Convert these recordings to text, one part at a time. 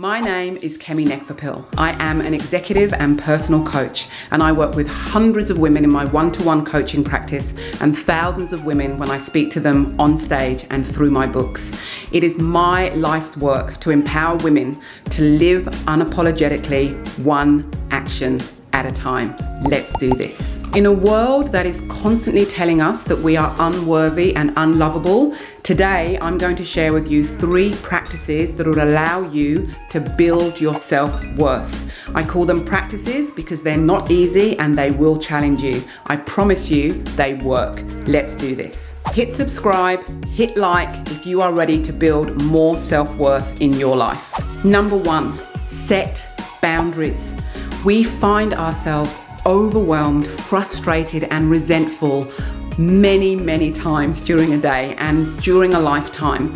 My name is Kemi Nekvapil. I am an executive and personal coach, and I work with hundreds of women in my one-to-one coaching practice and thousands of women when I speak to them on stage and through my books. It is my life's work to empower women to live unapologetically, one action at a time. Let's do this. In a world that is constantly telling us that we are unworthy and unlovable, today I'm going to share with you 3 practices that will allow you to build your self-worth. I call them practices because they're not easy and they will challenge you. I promise you they work. Let's do this. Hit subscribe, hit like if you are ready to build more self-worth in your life. Number 1, set boundaries. We find ourselves overwhelmed, frustrated, and resentful many times during a day and during a lifetime.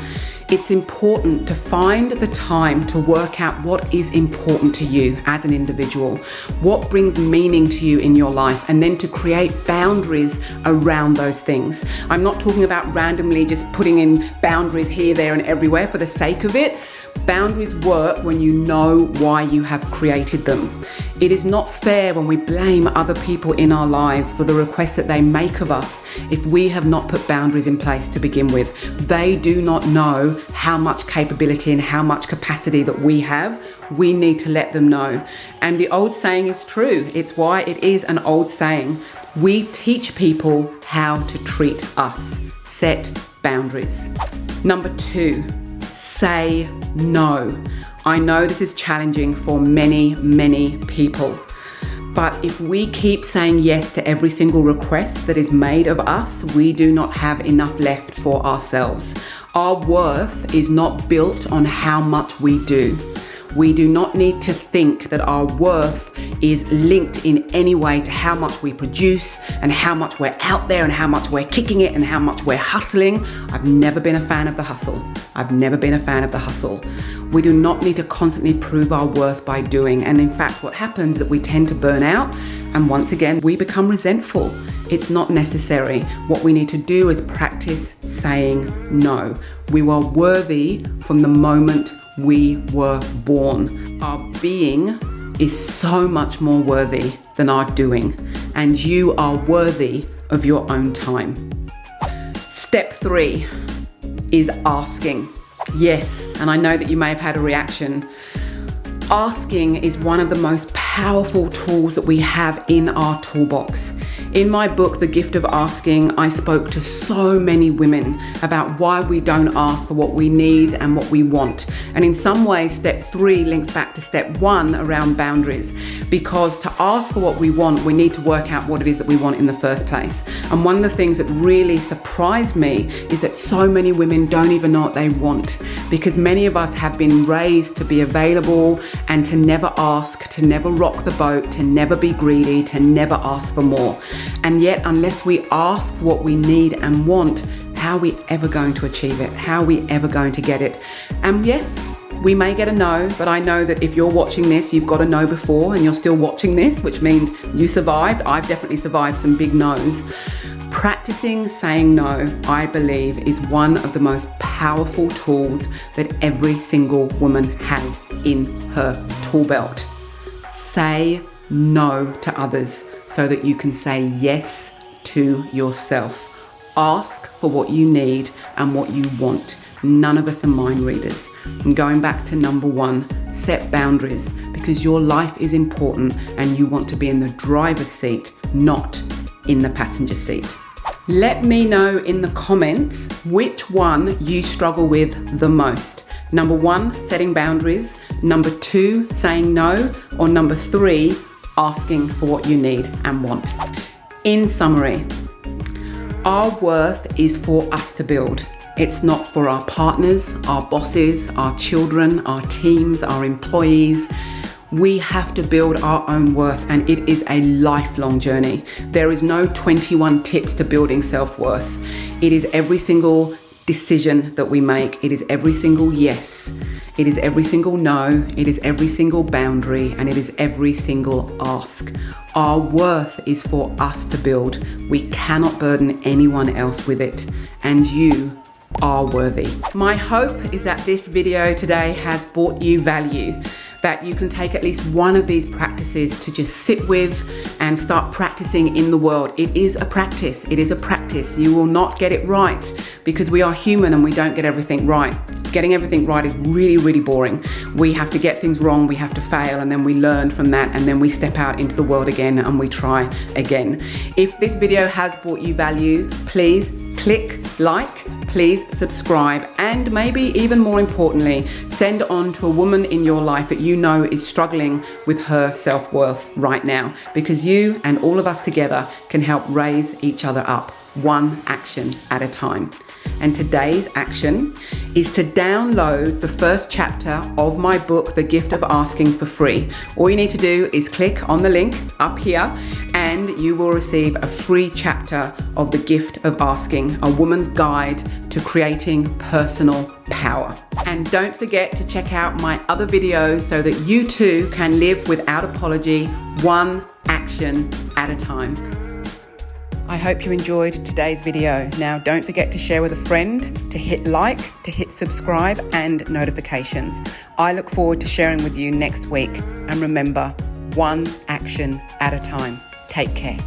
It's important to find the time to work out what is important to you as an individual, what brings meaning to you in your life, and then to create boundaries around those things. I'm not talking about randomly just putting in boundaries here, there, and everywhere for the sake of it. Boundaries work when you know why you have created them. It is not fair when we blame other people in our lives for the requests that they make of us if we have not put boundaries in place to begin with. They do not know how much capability and how much capacity that we have. We need to let them know. And the old saying is true. It's why it is an old saying. We teach people how to treat us. Set boundaries. Number 2. Say no. I know this is challenging for many people, but if we keep saying yes to every single request that is made of us, we do not have enough left for ourselves. Our worth is not built on how much we do. We do not need to think that our worth is linked in any way to how much we produce and how much we're out there and how much we're kicking it and how much we're hustling. I've never been a fan of the hustle. We do not need to constantly prove our worth by doing. And in fact, what happens is that we tend to burn out and once again, we become resentful. It's not necessary. What we need to do is practice saying no. We were worthy from the moment we were born. Our being is so much more worthy than our doing, and you are worthy of your own time. Step 3 is asking. Yes, and I know that you may have had a reaction. Asking is one of the most powerful tools that we have in our toolbox. In my book, The Gift of Asking, I spoke to so many women about why we don't ask for what we need and what we want. And in some ways, step 3 links back to step 1 around boundaries, because to ask for what we want, we need to work out what it is that we want in the first place. And one of the things that really surprised me is that so many women don't even know what they want, because many of us have been raised to be available and to never ask, to never rock the boat, to never be greedy, to never ask for more. And yet, unless we ask for what we need and want, how are we ever going to achieve it? How are we ever going to get it? And yes, we may get a no, but I know that if you're watching this, you've got a no before and you're still watching this, which means you survived. I've definitely survived some big no's. Practicing saying no, I believe, is one of the most powerful tools that every single woman has in her tool belt. Say no to others so that you can say yes to yourself. Ask for what you need and what you want. None of us are mind readers. And going back to number 1, set boundaries, because your life is important and you want to be in the driver's seat, not in the passenger seat. Let me know in the comments which one you struggle with the most. Number 1, setting boundaries. Number 2, saying no. Or number 3, asking for what you need and want. In summary, our worth is for us to build. It's not for our partners, our bosses, our children, our teams, our employees. We have to build our own worth, and it is a lifelong journey. There is no 21 tips to building self-worth. It is every single decision that we make. It is every single yes. It is every single no. It is every single boundary, and it is every single ask. Our worth is for us to build. We cannot burden anyone else with it. And you are worthy. My hope is that this video today has brought you value, that you can take at least one of these practices to just sit with and start practicing in the world. It is a practice. It is a practice. You will not get it right because we are human and we don't get everything right. Getting everything right is really, really boring. We have to get things wrong, we have to fail, and then we learn from that, and then we step out into the world again and we try again. If this video has brought you value, please click like, please subscribe, and maybe even more importantly, send on to a woman in your life that you know is struggling with her self-worth right now, because you and all of us together can help raise each other up, one action at a time. And today's action is to download the first chapter of my book, The Gift of Asking, for free. All you need to do is click on the link up here and you will receive a free chapter of The Gift of Asking, a woman's guide to creating personal power. And don't forget to check out my other videos so that you too can live without apology, one action at a time. I hope you enjoyed today's video. Now, don't forget to share with a friend, to hit like, to hit subscribe and notifications. I look forward to sharing with you next week. And remember, one action at a time. Take care.